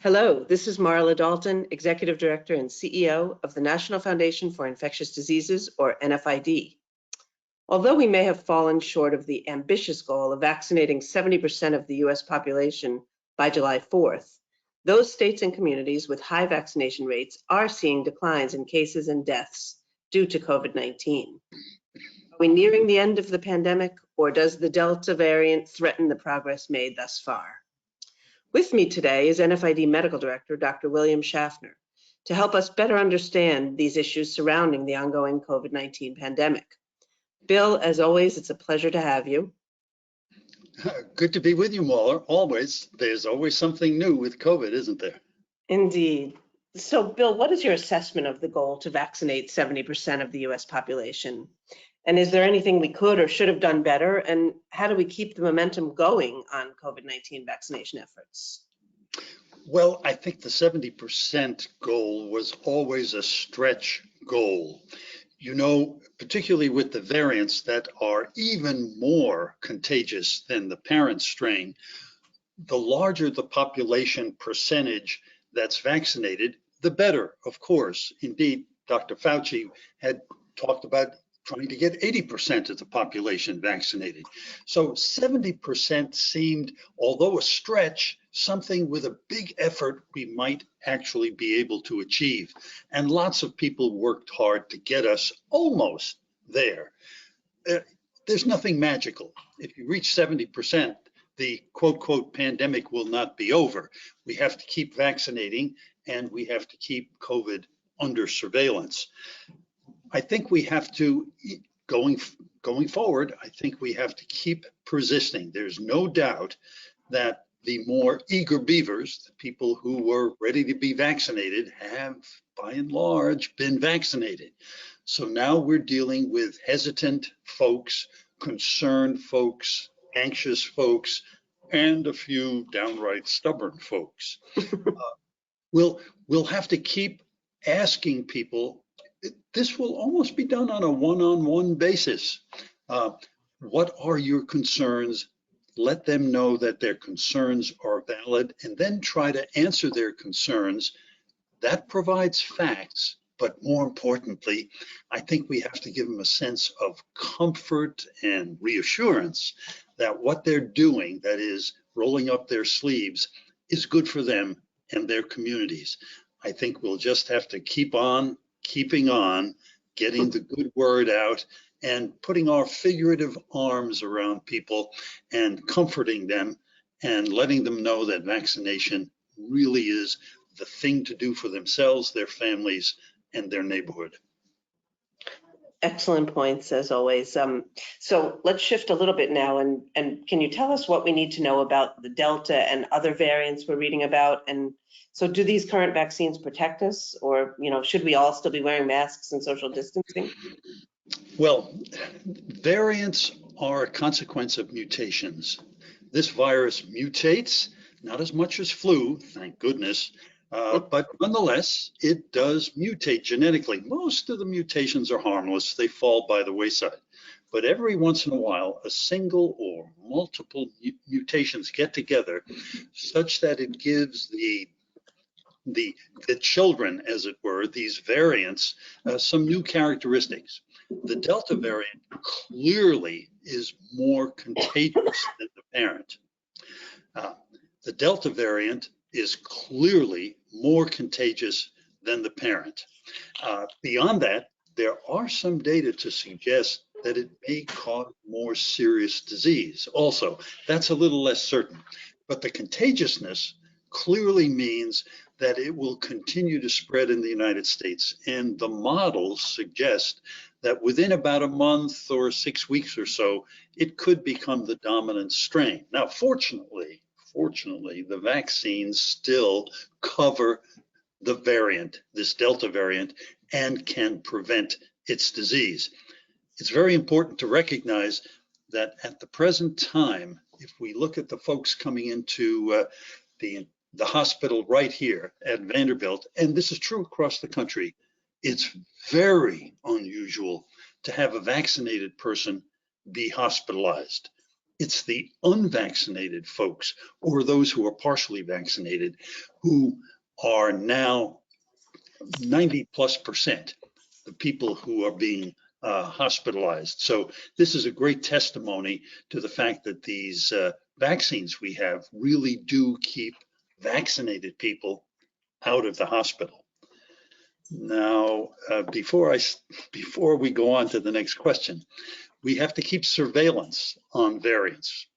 Hello, this is Marla Dalton, Executive Director and CEO of the National Foundation for Infectious Diseases, or NFID. Although we may have fallen short of the ambitious goal of vaccinating 70% of the US population by July 4th, those states and communities with high vaccination rates are seeing declines in cases and deaths due to COVID-19. Are we nearing the end of the pandemic, or does the Delta variant threaten the progress made thus far? With me today is NFID Medical Director, Dr. William Schaffner, to help us better understand these issues surrounding the ongoing COVID-19 pandemic. Bill, as always, it's a pleasure to have you. Good to be with you, Marla. Always. There's always something new with COVID, isn't there? Indeed. So, Bill, what is your assessment of the goal to vaccinate 70% of the US population? And is there anything we could or should have done better? And how do we keep the momentum going on COVID-19 vaccination efforts? Well, I think the 70% goal was always a stretch goal. You know, particularly with the variants that are even more contagious than the parent strain, the larger the population percentage that's vaccinated, the better, of course. Indeed, Dr. Fauci had talked about trying to get 80% of the population vaccinated. So 70% seemed, although a stretch, something with a big effort we might actually be able to achieve. And lots of people worked hard to get us almost there. There's nothing magical. If you reach 70%, the quote pandemic will not be over. We have to keep vaccinating and we have to keep COVID under surveillance. I think we have to, going forward, I think we have to keep persisting. There's no doubt that the more eager beavers, the people who were ready to be vaccinated, have by and large been vaccinated. So now we're dealing with hesitant folks, concerned folks, anxious folks, and a few downright stubborn folks. We'll have to keep asking people. This will almost be done on a one-on-one basis. What are your concerns? Let them know that their concerns are valid, and then try to answer their concerns. That provides facts, but more importantly, I think we have to give them a sense of comfort and reassurance that what they're doing, that is rolling up their sleeves, is good for them and their communities. I think we'll just have to keep on keeping on, getting the good word out, and putting our figurative arms around people and comforting them and letting them know that vaccination really is the thing to do for themselves, their families, and their neighborhood. Excellent points, as always. So let's shift a little bit now, and can you tell us what we need to know about the Delta and other variants we're reading about? And so do these current vaccines protect us, or should we all still be wearing masks and social distancing? Well, variants are a consequence of mutations. This virus mutates, not as much as flu, thank goodness, but nonetheless, it does mutate genetically. Most of the mutations are harmless. They fall by the wayside. But every once in a while, a single or multiple mutations get together such that it gives the children, as it were, these variants, some new characteristics. The Delta variant clearly is more contagious than the parent. The Delta variant is clearly more contagious than the parent. Beyond that, there are some data to suggest that it may cause more serious disease. Also, that's a little less certain. But the contagiousness clearly means that it will continue to spread in the United States. And the models suggest that within about a month or 6 weeks or so, it could become the dominant strain. Now, fortunately, the vaccines still cover the variant, this Delta variant, and can prevent its disease. It's very important to recognize that at the present time, if we look at the folks coming into the hospital right here at Vanderbilt, and this is true across the country, it's very unusual to have a vaccinated person be hospitalized. It's the unvaccinated folks or those who are partially vaccinated who are now 90+% the people who are being hospitalized. So this is a great testimony to the fact that these vaccines we have really do keep vaccinated people out of the hospital. Now, before we go on to the next question, we have to keep surveillance on variants.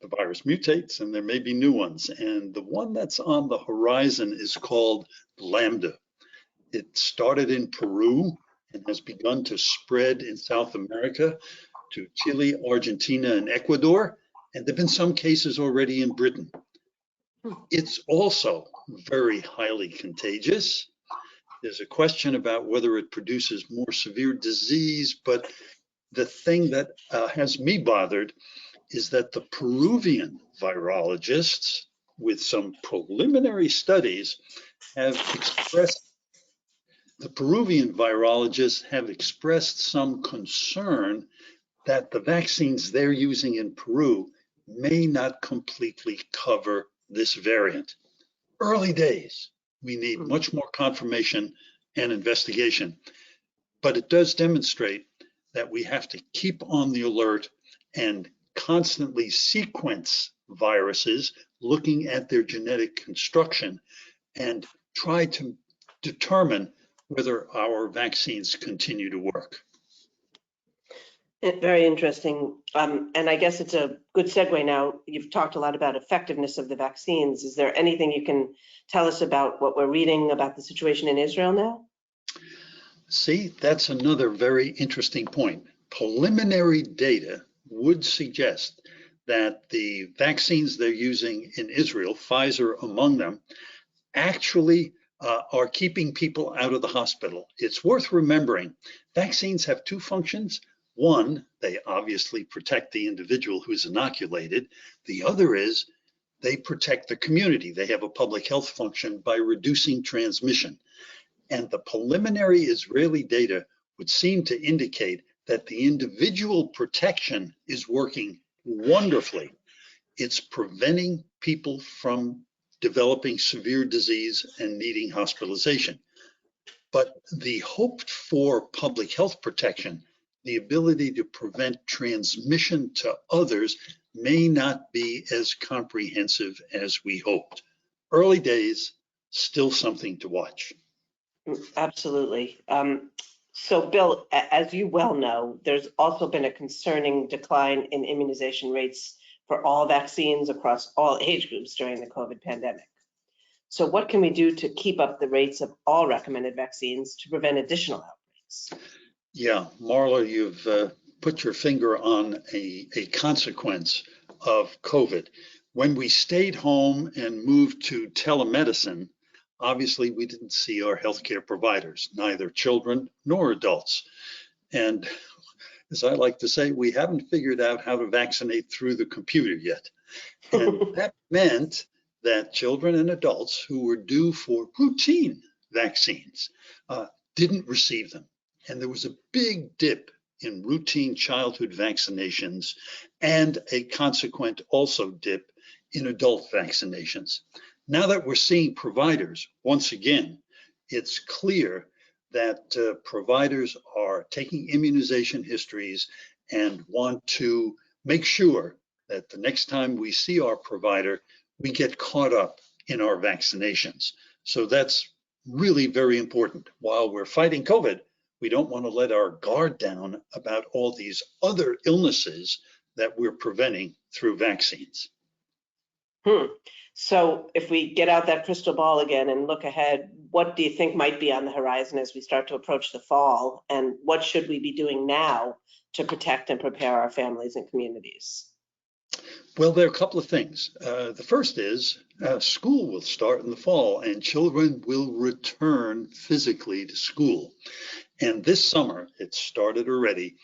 The virus mutates and there may be new ones. And the one that's on the horizon is called Lambda. It started in Peru and has begun to spread in South America to Chile, Argentina, and Ecuador. And there've been some cases already in Britain. It's also very highly contagious. There's a question about whether it produces more severe disease, but the thing that has me bothered is that the Peruvian virologists, with some preliminary studies, have expressed some concern that the vaccines they're using in Peru may not completely cover this variant. Early days, we need much more confirmation and investigation, but it does demonstrate that we have to keep on the alert and constantly sequence viruses, looking at their genetic construction, and try to determine whether our vaccines continue to work. Very interesting. And I guess it's a good segue now. You've talked a lot about effectiveness of the vaccines. Is there anything you can tell us about what we're reading about the situation in Israel now? See, that's another very interesting point. Preliminary data would suggest that the vaccines they're using in Israel, Pfizer among them, actually are keeping people out of the hospital. It's worth remembering, vaccines have two functions. One, they obviously protect the individual who's inoculated. The other is they protect the community. They have a public health function by reducing transmission. And the preliminary Israeli data would seem to indicate that the individual protection is working wonderfully. It's preventing people from developing severe disease and needing hospitalization. But the hoped for public health protection, the ability to prevent transmission to others, may not be as comprehensive as we hoped. Early days, still something to watch. Absolutely. So Bill, as you well know, there's also been a concerning decline in immunization rates for all vaccines across all age groups during the COVID pandemic. So what can we do to keep up the rates of all recommended vaccines to prevent additional outbreaks? Yeah, Marla, you've put your finger on a consequence of COVID. When we stayed home and moved to telemedicine, obviously we didn't see our healthcare providers, neither children nor adults. And as I like to say, we haven't figured out how to vaccinate through the computer yet. And that meant that children and adults who were due for routine vaccines didn't receive them. And there was a big dip in routine childhood vaccinations and a consequent also dip in adult vaccinations. Now that we're seeing providers, once again, it's clear that providers are taking immunization histories and want to make sure that the next time we see our provider, we get caught up in our vaccinations. So that's really very important. While we're fighting COVID, we don't want to let our guard down about all these other illnesses that we're preventing through vaccines. So if we get out that crystal ball again and look ahead, what do you think might be on the horizon as we start to approach the fall? And what should we be doing now to protect and prepare our families and communities? Well, there are a couple of things. The first is school will start in the fall and children will return physically to school. And this summer, it started already,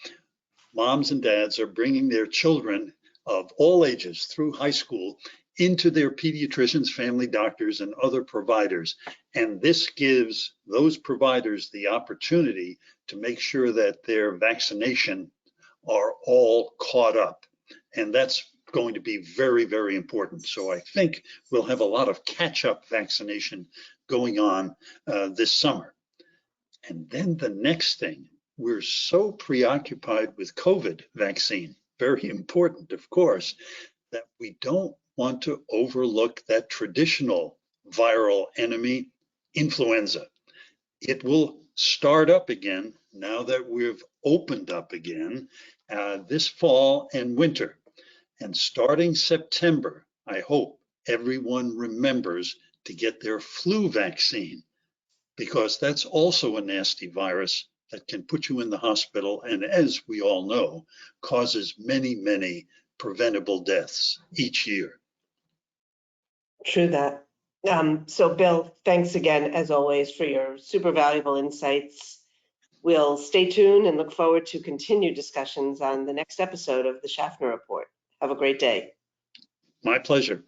moms and dads are bringing their children of all ages through high school into their pediatricians, family doctors, and other providers. And this gives those providers the opportunity to make sure that their vaccination are all caught up. And that's going to be very, very important. So I think we'll have a lot of catch-up vaccination going on this summer. And then the next thing, we're so preoccupied with COVID vaccine, very important, of course, that we don't want to overlook that traditional viral enemy, influenza. It will start up again now that we've opened up again this fall and winter. And starting September, I hope everyone remembers to get their flu vaccine, because that's also a nasty virus that can put you in the hospital and, as we all know, causes many, many preventable deaths each year. True that. So Bill, thanks again, as always, for your super valuable insights. We'll stay tuned and look forward to continued discussions on the next episode of the Schaffner Report. Have a great day. My pleasure.